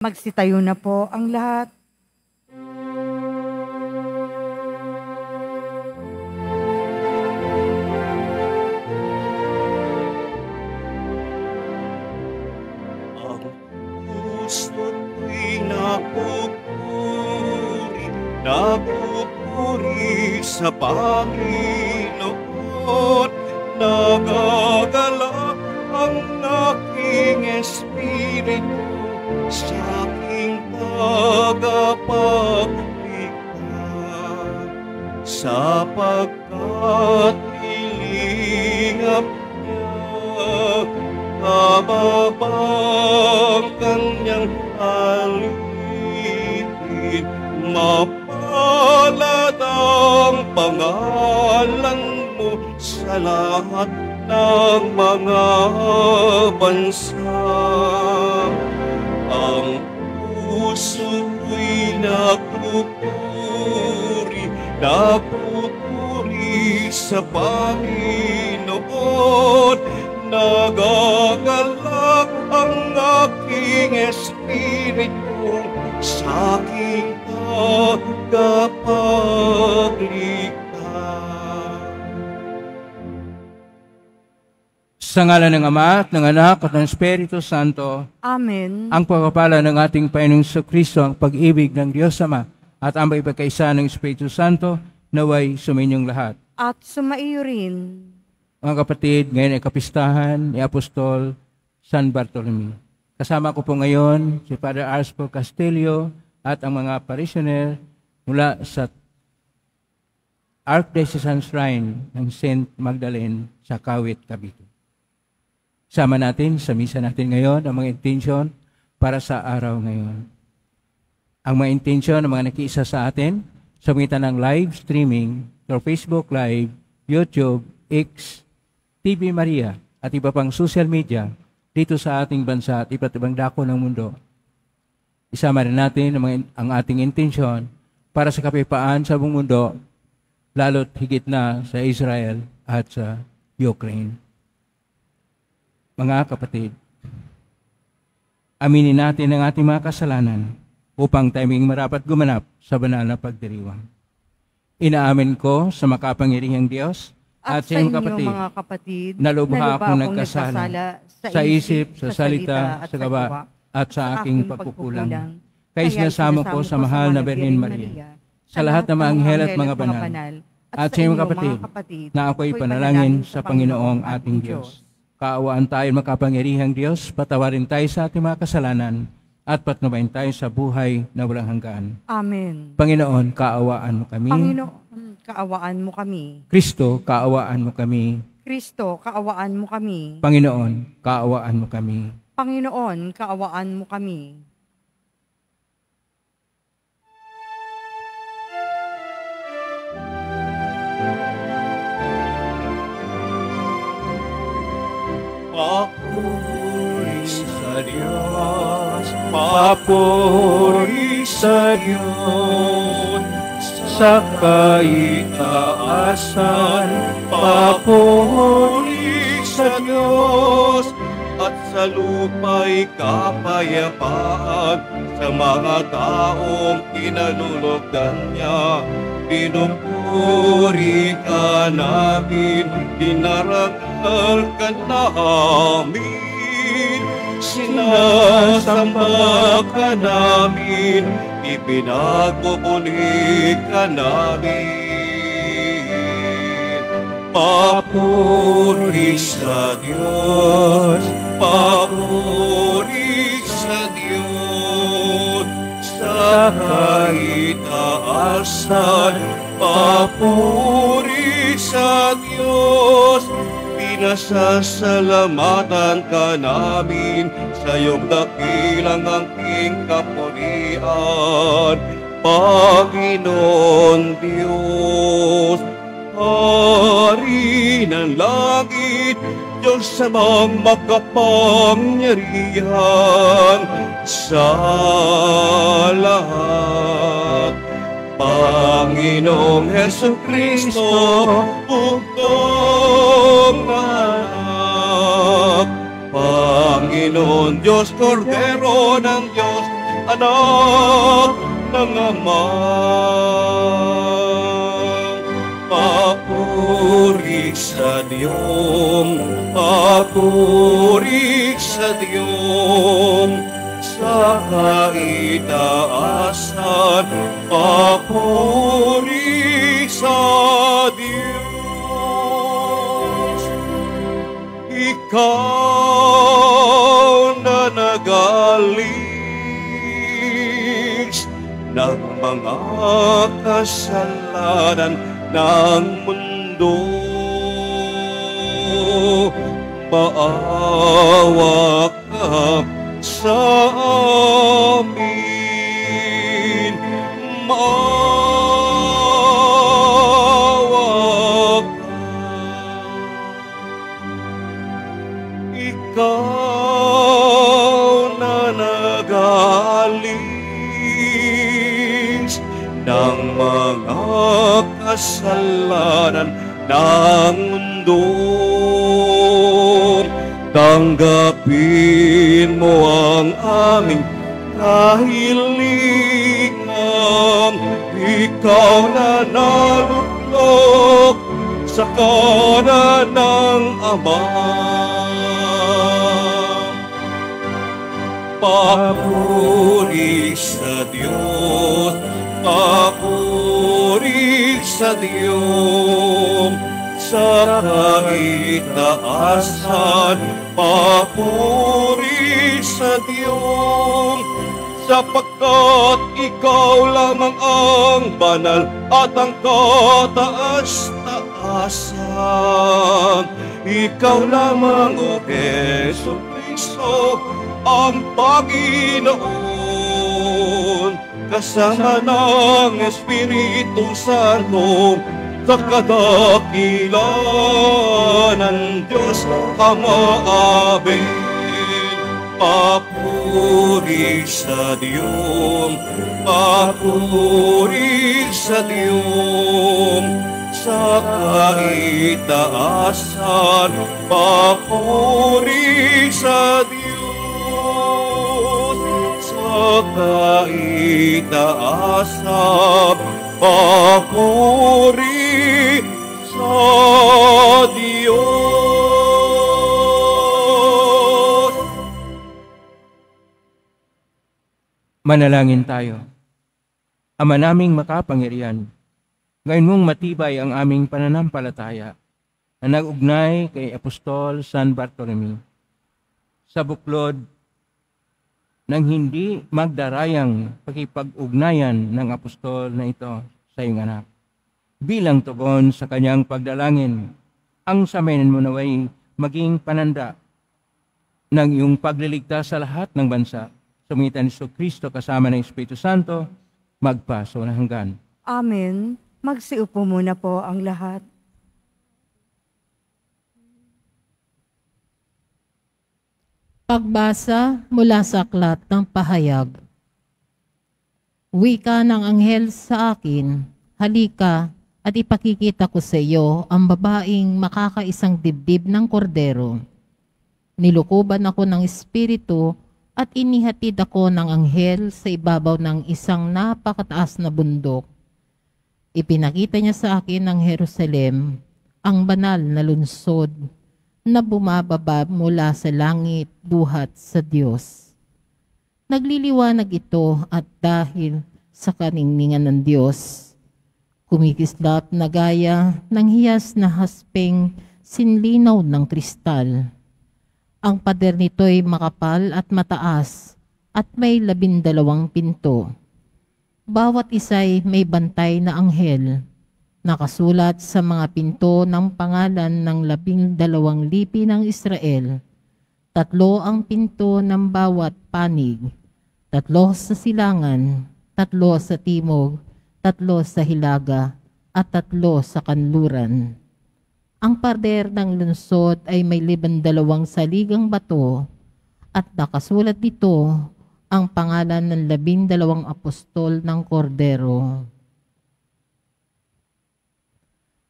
Magsitayo na po ang lahat. Ang puso'y napupuri sa Panginoon. Nagagalak ang aking espiritu sa aking tagapagligtas, sapagkat nilingap niya kababang kanyang alipin. Mapalad ang pangalan mo sa lahat ng mga bansa. Ang puso ko'y napupuri sa Panginoon. Nagagalak ang aking espiritu sa aking tagapagligtas. Sa ngalan ng Ama at ng Anak at ng Espiritu Santo. Amen. Ang pagpapala ng ating Panginoong Kristo, ang pag-ibig ng Diyos Ama at ang pagkakaisa ng Espiritu Santo naway suminyong lahat. At sumaiyo rin. Mga kapatid, ngayon ay kapistahan ni Apostol San Bartolome. Kasama ko po ngayon si Father Arspo Castillo at ang mga parishioner mula sa Archdiocesan Shrine ng St. Magdalene sa Kawit, Cavite. Sama natin sa misa natin ngayon ang mga intensyon para sa araw ngayon. Ang mga intensyon ng mga nakiisa sa atin sa pagitan ng live streaming through Facebook Live, YouTube, X, TV Maria at iba pang social media dito sa ating bansa at iba't ibang dako ng mundo. Isama rin natin ang ating intensyon para sa kapayapaan sa buong mundo, lalo't higit na sa Israel at sa Ukraine. Mga kapatid, aminin natin ang ating mga kasalanan upang tayo maging marapat gumanap sa banal na pagdiriwang. Inaamin ko sa makapangyarihang Diyos at sa inyong mga kapatid na lubha akong nagkasala sa isip, sa salita, sa gawa, at sa aking pagkukulang. Kaya sinasamo ko sa mahal na Birhen Maria, sa lahat ng mga anghel at mga banal, at sa inyong kapatid na ako'y panalangin sa Panginoong ating Diyos. Kaawaan tayo makapangyarihang Diyos, patawarin tayo sa ating mga kasalanan, at patnubayan tayo sa buhay na walang hanggan. Amen. Panginoon, kaawaan mo kami. Panginoon, kaawaan mo kami. Kristo, kaawaan mo kami. Kristo, kaawaan mo kami. Panginoon, kaawaan mo kami. Panginoon, kaawaan mo kami. Papuri sa Diyos, papuri sa Diyos, sa kaitaasan, papuri sa Diyos, at sa lupa'y kapayapaan sa mga taong kinalulugdan niya. Pinupuri ka namin, dinarangal ka namin, sinasamba ka namin, ipinagpupuli ka namin. Papuri sa Diyos, papuri sa Diyos, sa kaitaasan, papuri sa Diyos. Pinasasalamatan ka namin sa iyong dakilang angking kapurihan, Panginoon Diyos. Hari ng langit, Diyos sa mga makapangyarihan sa lahat. Panginoong Jesucristo, bugtong anak. Panginoon Diyos, Kordero ng Diyos, anak ng Ama. Papuri sa Diyong, papuri sa Diyong, sa kaitaasan, papuri sa Diyos. Ikaw na nagalis ng mga kasalanan ng mundo, maawa ka sa amin, maawa ka. Ikaw na nagalis ng mga kasalanan ng mundo, tanggapin mo ang aming kahilingan. Ikaw na nalulok sa kanan ng Ama. Papuri sa Diyos, papuri sa Diyos, sa kaitaasan, papuri sa Diyos, sapagkat ikaw lamang ang banal at ang kataas-taasan. Ikaw lamang, O Jesucristo, ang Panginoon, kasama ng Espiritu Santo, sa kadakilaan ng Diyos Ama. Amen. Papuri sa Diyos, papuri sa Diyos, sa kaitaasan, papuri sa Diyos, sa kaitaasan, papuri sa Diyos. Manalangin tayo. Ama naming makapangyarihan, ngayon mong matibay ang aming pananampalataya na nag-ugnay kay Apostol San Bartolome sa buklod ng hindi magdarayang pakipag-ugnayan ng apostol na ito sa iyong anak. Bilang tugon sa kanyang pagdalangin, ang samayin mo naway maging pananda ng iyong pagliligtas sa lahat ng bansa. Sumitan ni Kristo kasama ng Espiritu Santo, magpaso na hanggan. Amen. Magsiupo muna po ang lahat. Pagbasa mula sa aklat ng pahayag. Wika ng anghel sa akin, halika at ipakikita ko sa iyo ang babaeng makakaisang dibdib ng kordero. Nilukuban ako ng espiritu at inihatid ako ng anghel sa ibabaw ng isang napakataas na bundok. Ipinakita niya sa akin ng Jerusalem, ang banal na lungsod, na bumababa mula sa langit buhat sa Diyos. Nagliliwanag ito at dahil sa kaningningan ng Diyos, kumikislap na gaya ng hiyas na haspeng sinlinaw ng kristal. Ang pader nito'y makapal at mataas at may 12 pinto. Bawat isa'y may bantay na anghel. Nakasulat sa mga pinto ng pangalan ng 12 lipi ng Israel. 3 ang pinto ng bawat panig, 3 sa silangan, 3 sa timog, 3 sa hilaga, at 3 sa kanluran. Ang pader ng lungsod ay may 12 saligang bato at nakasulat dito ang pangalan ng 12 apostol ng Kordero.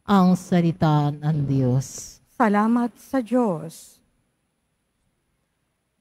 Ang salita ng Diyos. Salamat sa Diyos.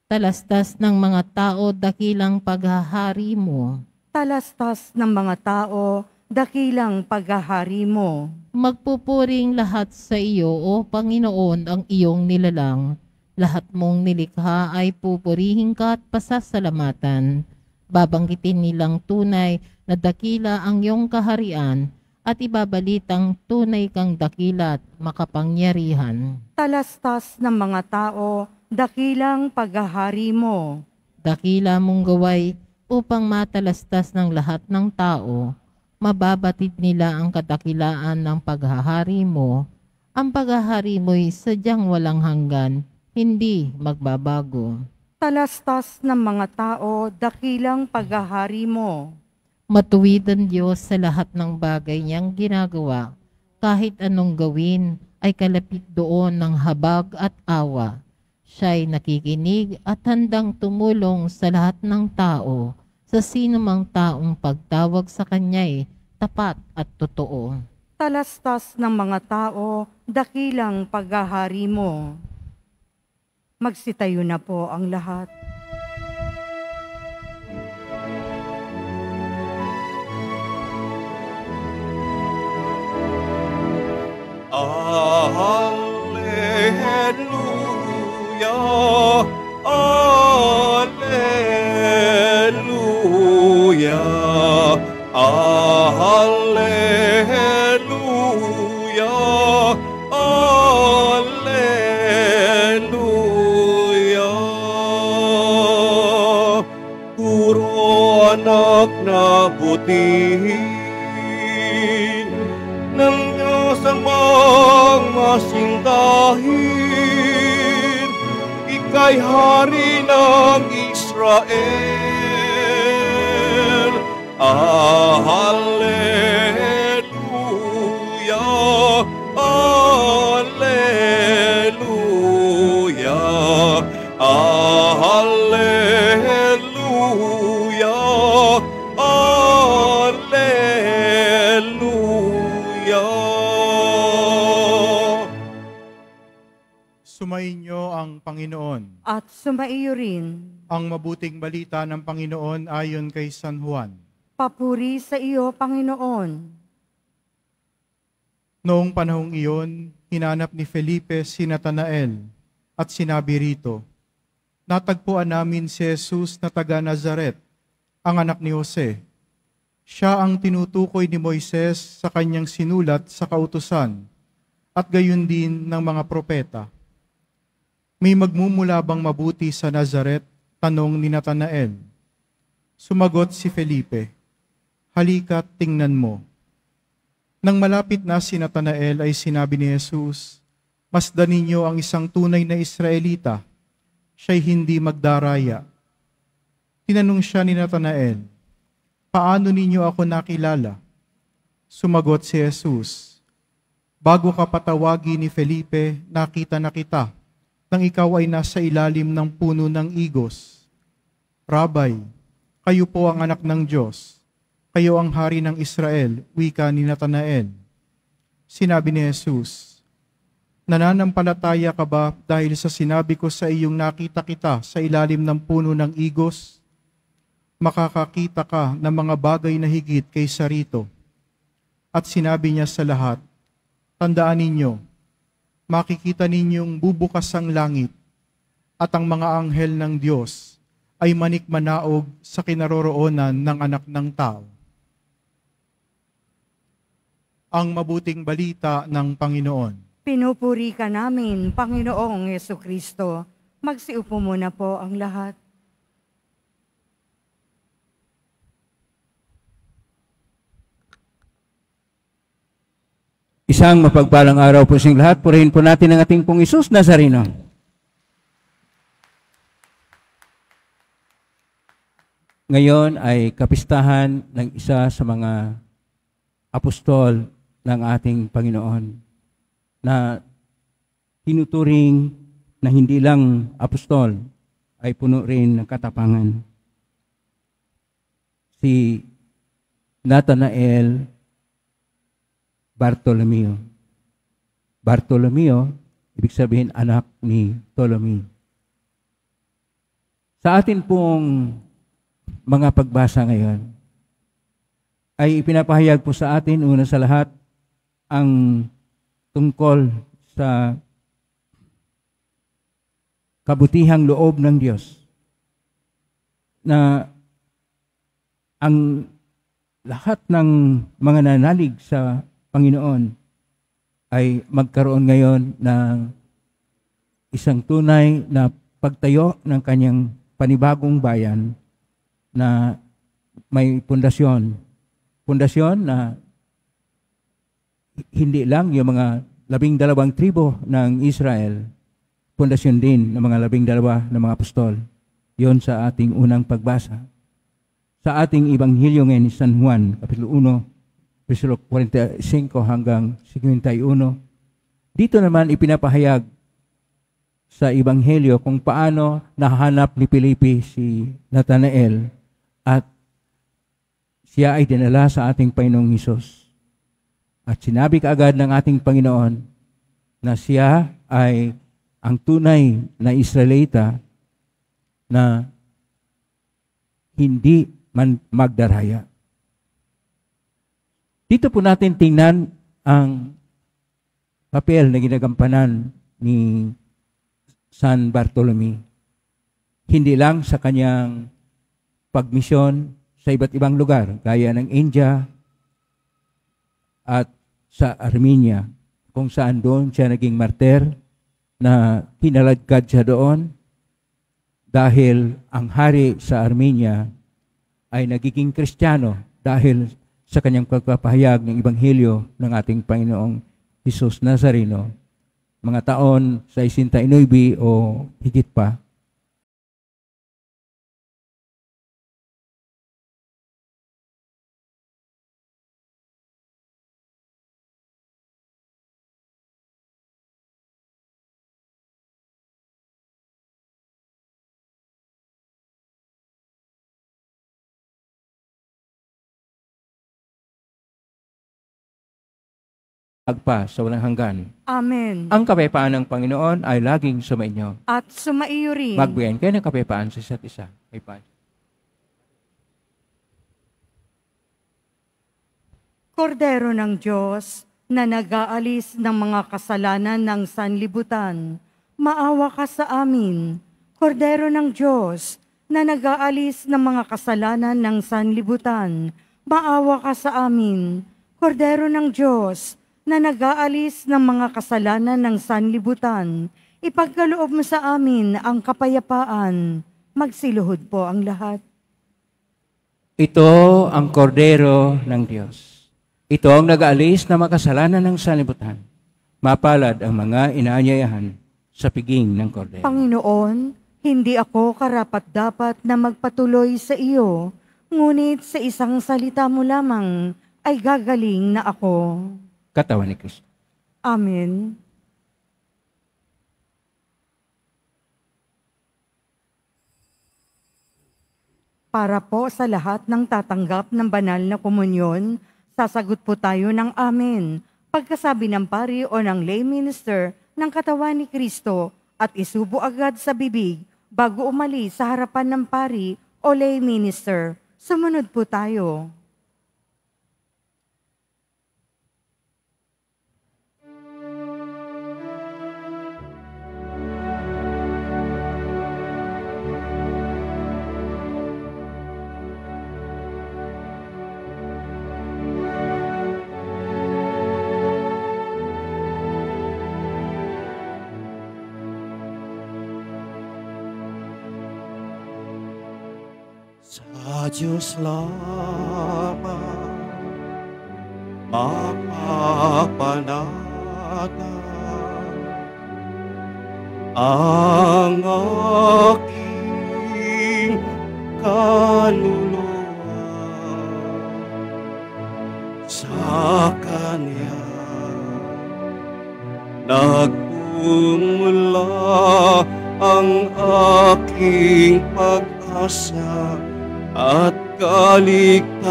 Talastas ng mga tao dakilang paghahari mo. Talastas ng mga tao, dakilang paghahari mo. Magpupuring lahat sa iyo, O Panginoon, ang iyong nilalang. Lahat mong nilikha ay pupurihin ka at pasasalamatan. Babanggitin nilang tunay na dakila ang iyong kaharian at ibabalitang tunay kang dakila at makapangyarihan. Talastas ng mga tao, dakilang paghahari mo. Dakila mong gaway upang matalastas ng lahat ng tao. Mababatid nila ang kadakilaan ng paghahari mo. Ang paghahari mo'y sadyang walang hanggan, hindi magbabago. Talastas ng mga tao, dakilang paghahari mo. Matuwid ang Diyos sa lahat ng bagay niyang ginagawa. Kahit anong gawin ay kalapit doon ng habag at awa. Siya'y nakikinig at handang tumulong sa lahat ng tao. Sa sino mang taong pagtawag sa Kanya'y tapat at totoo. Talastas ng mga tao, dakilang paghahari mo. Magsitayo na po ang lahat. Alleluia, Alleluia, Alleluia, Alleluia. Puro anak na butihin ng Diyos ang masindahin, ika'y hari ng Israel. Alleluia, Alleluia, Alleluia, Alleluia. Sumainyo ang Panginoon. At sumaiyo rin. Ang mabuting balita ng Panginoon ayon kay San Juan. Papuri sa iyo, Panginoon. Noong panahong iyon, hinanap ni Felipe si Natanael at sinabi rito, natagpuan namin si Jesus na taga Nazaret, ang anak ni Jose. Siya ang tinutukoy ni Moises sa kanyang sinulat sa kautusan at gayon din ng mga propeta. May magmumula bang mabuti sa Nazaret? Tanong ni Natanael. Sumagot si Felipe, halika tingnan mo. Nang malapit na si Natanael ay sinabi ni Jesus, masdan ninyo ang isang tunay na Israelita, siya'y hindi magdaraya. Tinanong siya ni Natanael, paano ninyo ako nakilala? Sumagot si Jesus, bago ka patawagi ni Felipe, nakita na kita, nang ikaw ay nasa ilalim ng puno ng igos. Rabay, kayo po ang anak ng Diyos. Kayo ang hari ng Israel, wika ni Natanael. Sinabi ni Jesus, nananampalataya ka ba dahil sa sinabi ko sa iyong nakita kita sa ilalim ng puno ng igos? Makakakita ka ng mga bagay na higit kaysa rito. At sinabi niya sa lahat, tandaan ninyo, makikita ninyong bubukas ang langit at ang mga anghel ng Diyos ay manikmanaog sa kinaroroonan ng anak ng tao. Ang mabuting balita ng Panginoon. Pinupuri ka namin, Panginoong Yesukristo. Magsiupo muna po ang lahat. Isang mapagpalang araw po sa inyong lahat. Purihin po natin ang ating pong Isus Nazareno. Ngayon ay kapistahan ng isa sa mga apostol ng ating Panginoon na tinuturing na hindi lang apostol ay puno rin ng katapangan. Si Nathanael Bartolomeo. Bartolomeo, ibig sabihin anak ni Ptolemy. Sa atin pong mga pagbasa ngayon, ay ipinapahayag po sa atin, una sa lahat, ang tungkol sa kabutihang loob ng Diyos na ang lahat ng mga nanalig sa Panginoon ay magkaroon ngayon ng isang tunay na pagtayo ng kanyang panibagong bayan na may pundasyon. Pundasyon na hindi lang yung mga 12 tribo ng Israel, pundasyon din ng mga 12 na mga apostol. Yon sa ating unang pagbasa. Sa ating Ebanghelyo ngayon ni San Juan, Kapitulo 1, Versikulo 45 hanggang 51, dito naman ipinapahayag sa Ebanghelyo kung paano nahanap ni Felipe si Nathanael at siya ay dinala sa ating Panginoong Hesus. At sinabi kaagad ng ating Panginoon na siya ay ang tunay na Israelita na hindi man magdaraya. Dito po natin tingnan ang papel na ginagampanan ni San Bartolome. Hindi lang sa kanyang pagmisyon sa iba't ibang lugar, gaya ng India at sa Armenia, kung saan doon siya naging martir na pinaladkad siya doon dahil ang hari sa Armenia ay nagiging Kristiyano dahil sa kanyang pagpapahayag ng Ebanghelyo ng ating Panginoong Hesus Nazareno, mga taon 69 o higit pa. Agpa sa walang hanggan. Amen. Ang kapayapaan ng Panginoon ay laging sumainyo. At sumaiyo rin. Magbigayan kayo ng kapayapaan sa isa't isa. Kapayapaan. Kordero ng Diyos na nag-aalis ng mga kasalanan ng sanlibutan, maawa ka sa amin. Kordero ng Diyos na nag-aalis ng mga kasalanan ng sanlibutan, maawa ka sa amin. Kordero ng Diyos na nag-aalis ng mga kasalanan ng sanlibutan, ipagkaloob mo sa amin ang kapayapaan. Magsiluhod po ang lahat. Ito ang kordero ng Diyos. Ito ang nag-aalis ng mga kasalanan ng sanlibutan. Mapalad ang mga inaanyayahan sa piging ng kordero. Panginoon, hindi ako karapat-dapat na magpatuloy sa iyo, ngunit sa isang salita mo lamang ay gagaling na ako. Katawan ni Kristo. Amen. Para po sa lahat ng tatanggap ng banal na komunyon, sasagot po tayo ng amen. Pagkasabi ng pari o ng lay minister ng katawan ni Kristo at isubo agad sa bibig bago umalis sa harapan ng pari o lay minister. Sumunod po tayo. Sa Diyos lamang mapapanatan ang aking kaluluwa. Sa Kanya nagmumula ang aking pag-asa at kaligtasan.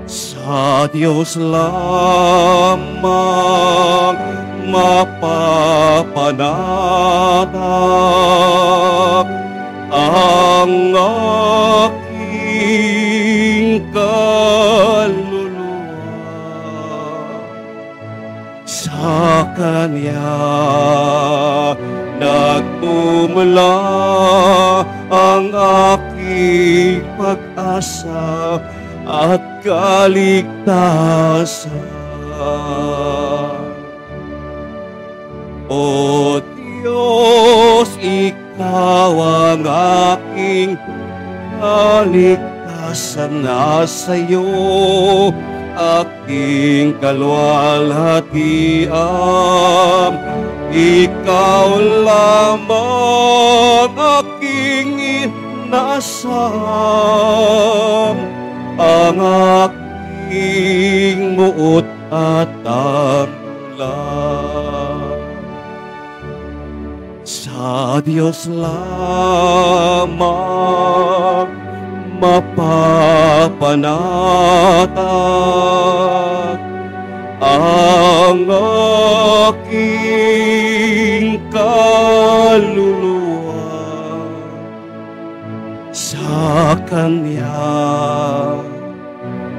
Sa Diyos lamang mapapanatak ang aking kaluluwa. Sa Kanya nagmumula ang aking pag-asa at kaligtasan. O Diyos, Ikaw ang aking kaligtasan, nasa iyo aking kalwalhatian. Ikaw lamang aking inaasahan, ang aking muot at damulan. Sa Diyos lamang mapapanatag ang aking kaluluwa. Sa Kanya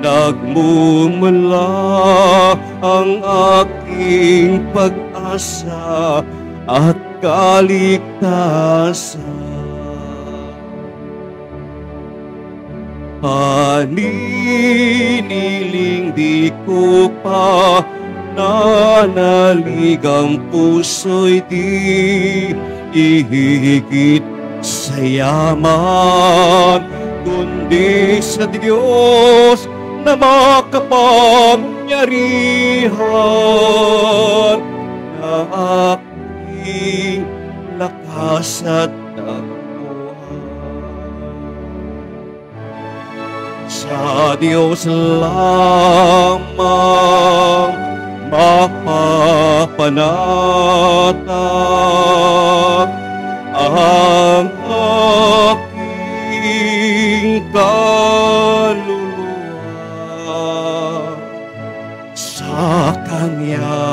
nagmumula ang aking pag-asa at kaligtasan. Paniniling di ko pa nanaligang puso'y di ihigit sa yaman, kundi sa Diyos na makapangyarihan, na aking lakas at tagpuan. Sa Diyos lamang mapapanatag ang aking kaluluwa. Sa Kanya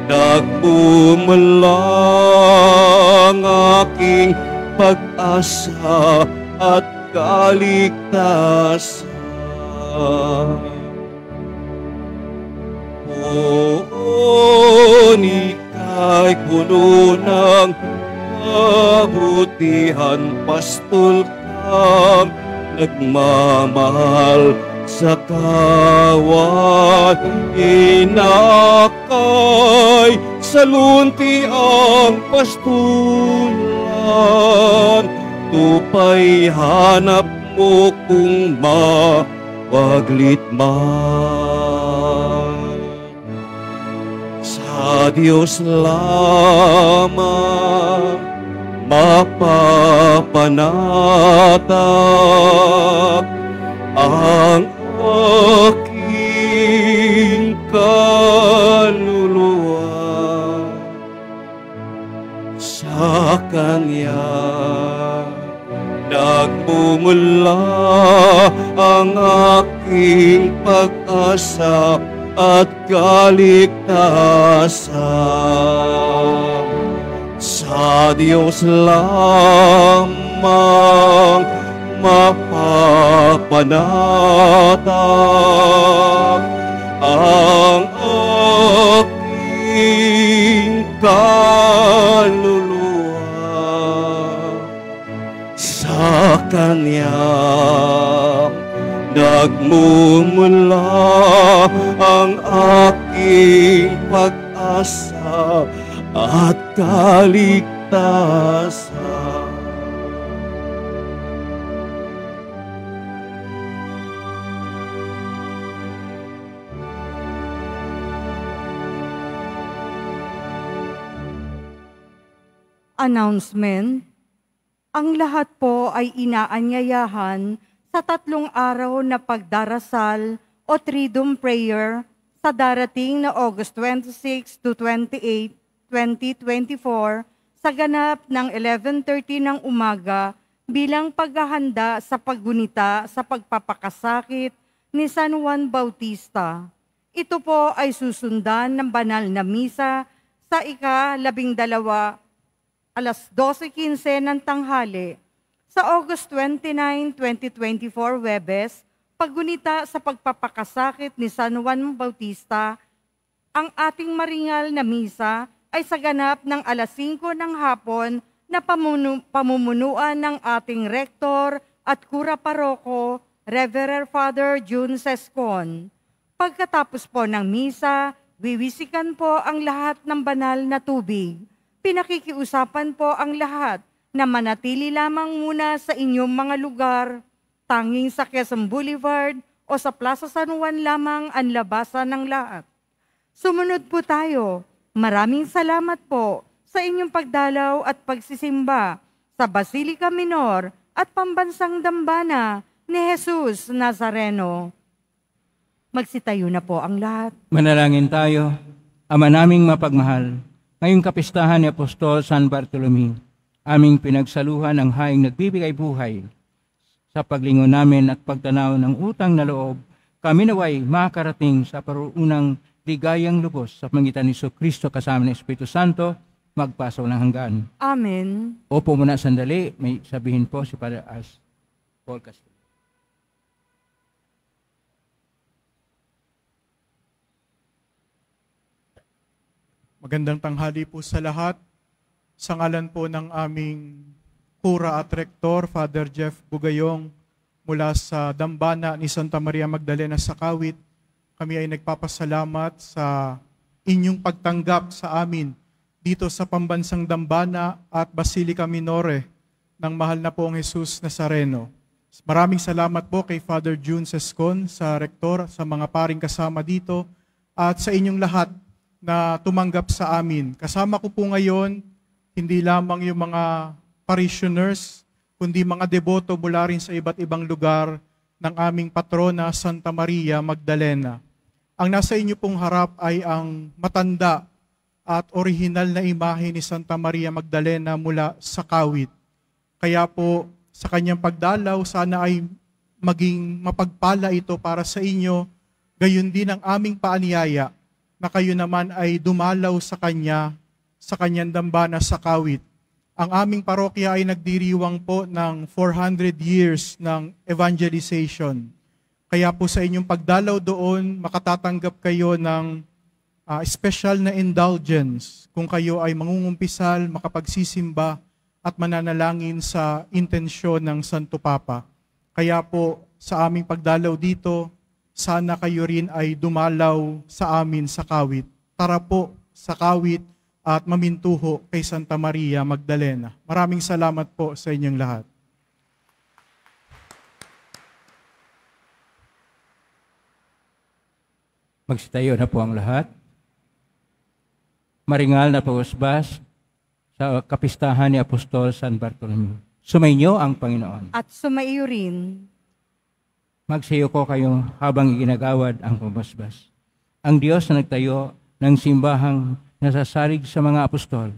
nagmumula ang aking pag-asa at kaligtasan. Poon ika'y puno ng kabutihan, pastol kang nagmamahal sa kawan. Inakay sa lunti ang pastulan, tupay hanap mo kung mawaglit man. Sa Diyos lamang mapapanatag ang aking kaluluwa. Sa Kanya nagmumula ang aking pag-asa at kaligtasan. Sa Diyos lamang mapapanatag ang aking kaluluwa. Sa Kanya nagmumula ang aking pag-asa at kaligtasan. Announcement. Ang lahat po ay inaanyayahan sa 3 araw na pagdarasal o Triduum Prayer sa darating na August 26 to 28, 2024 sa ganap ng 11:30 ng umaga bilang paghahanda sa paggunita sa pagpapakasakit ni San Juan Bautista. Ito po ay susundan ng banal na misa sa ika-12, alas 12:15 ng tanghali, sa August 29, 2024, Huwebes, paggunita sa pagpapakasakit ni San Juan Bautista. Ang ating maringal na misa ay sa ganap ng alas 5 ng hapon na pamumunuan ng ating rektor at kura paroko, Reverend Father June Sescon. Pagkatapos po ng misa, wiwisikan po ang lahat ng banal na tubig. Pinakikiusapan po ang lahat na manatili lamang muna sa inyong mga lugar. Tanging sa Quezon Boulevard o sa Plaza San Juan lamang ang labasan ng lahat. Sumunod po tayo. Maraming salamat po sa inyong pagdalaw at pagsisimba sa Basilica Minor at Pambansang Dambana ni Jesus Nazareno. Magsitayo na po ang lahat. Manalangin tayo. Ama naming mapagmahal, ngayong kapistahan ni Apostol San Bartolome, aming pinagsaluhan ang haing nagbibigay buhay. Sa paglingon namin at pagtanaw ng utang na loob, kami naway makarating sa paruunang ligayang lubos sa pangitan ni Kristo kasama ng Espiritu Santo, magpasaw ng hanggan. Amen. Opo muna sandali, may sabihin po si Father Paul Castillo. Magandang tanghali po sa lahat. Sa ngalan po ng aming kura at rektor, Father Jeff Bugayong, mula sa Dambana ni Santa Maria Magdalena sa Kawit, kami ay nagpapasalamat sa inyong pagtanggap sa amin dito sa Pambansang Dambana at Basilica Minore ng mahal na pong Jesus Nazareno. Maraming salamat po kay Father June Sescon, sa rektor, sa mga paring kasama dito, at sa inyong lahat na tumanggap sa amin. Kasama ko po ngayon, hindi lamang yung mga parishioners, kundi mga deboto mula rin sa iba't ibang lugar ng aming patrona, Santa Maria Magdalena. Ang nasa inyo pong harap ay ang matanda at orihinal na imahe ni Santa Maria Magdalena mula sa Kawit. Kaya po, sa kanyang pagdalaw, sana ay maging mapagpala ito para sa inyo, gayon din ang aming paanyaya na kayo naman ay dumalaw sa kanya, sa kanyang dambana sa Kawit. Ang aming parokya ay nagdiriwang po ng 400 years ng evangelization. Kaya po sa inyong pagdalaw doon, makatatanggap kayo ng special na indulgence kung kayo ay mangungumpisal, makapagsisimba at mananalangin sa intensyon ng Santo Papa. Kaya po sa aming pagdalaw dito, sana kayo rin ay dumalaw sa amin sa Kawit. Tara po sa Kawit at mamintuho kay Santa Maria Magdalena. Maraming salamat po sa inyong lahat. Magsitayo na po ang lahat. Maringal na pagusbas sa kapistahan ni Apostol San Bartolome. Sumainyo ang Panginoon. At sumaiyo rin. Magsayo ko kayo habang iginagawad ang pagusbas. Ang Diyos na nagtayo ng simbahang nasasalig sa mga apostol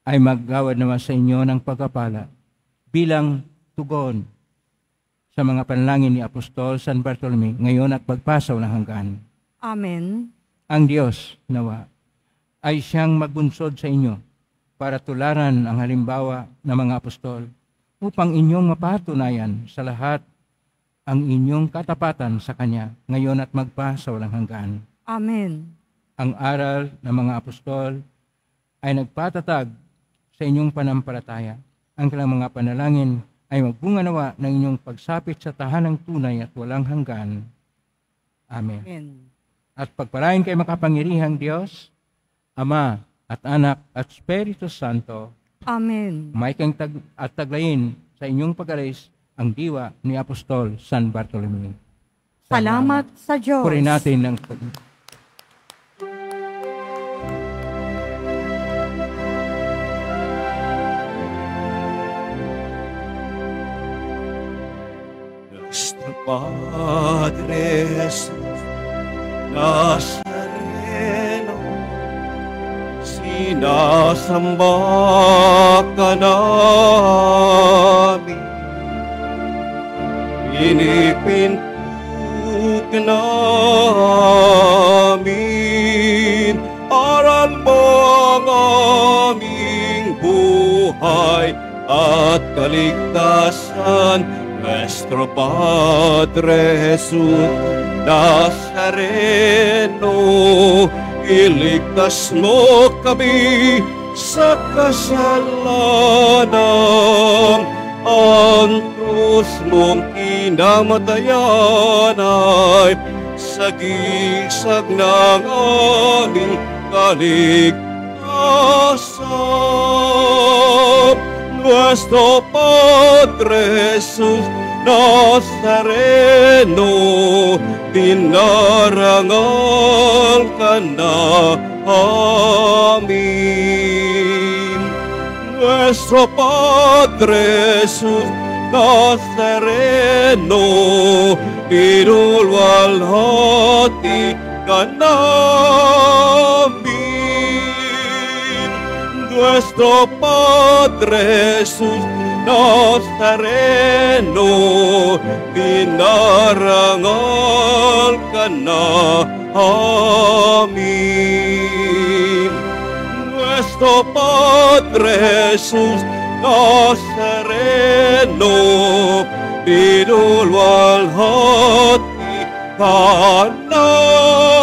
ay maggawad naman sa inyo ng pagkapala bilang tugon sa mga panalangin ni Apostol San Bartolome ngayon at pagpasaw ng hanggan. Amen. Ang Diyos nawa ay siyang magbunsod sa inyo para tularan ang halimbawa ng mga apostol upang inyong mapatunayan sa lahat ang inyong katapatan sa Kanya ngayon at magpasaw ng hanggan. Amen. Ang aral ng mga apostol ay nagpatatag sa inyong panampalataya. Ang kanilang mga panalangin ay magbunga nawa ng inyong pagsapit sa tahanang tunay at walang hanggan. Amen. Amen. At pagpalain kay makapangyarihang Diyos, Ama at Anak at Espiritu Santo, Amen. maikang at taglayin sa inyong pag-alis ang diwa ni Apostol San Bartolome. Salamat sa Diyos. Purihin natin ng Nuestro Padre Jesús Nazareno, sinasamba ka namin, pinipintuk namin kaligtasan, Nuestro Padre Jesús Nazareno, iligtas mo kami sa kasalanan. Ang krus mong kinamatayan ay sagisag ng aming kaligtasan. Nuestro Padre Jesús Nazareno, dinarangal ka na amin. Nuestro Padre Jesús Nazareno, inulwalhati ka namin. Nuestro Padre Jesús Nazareno, dinarangal ka na amin. Nuestro Padre Jesús Nazareno, inulwalhati ka namin.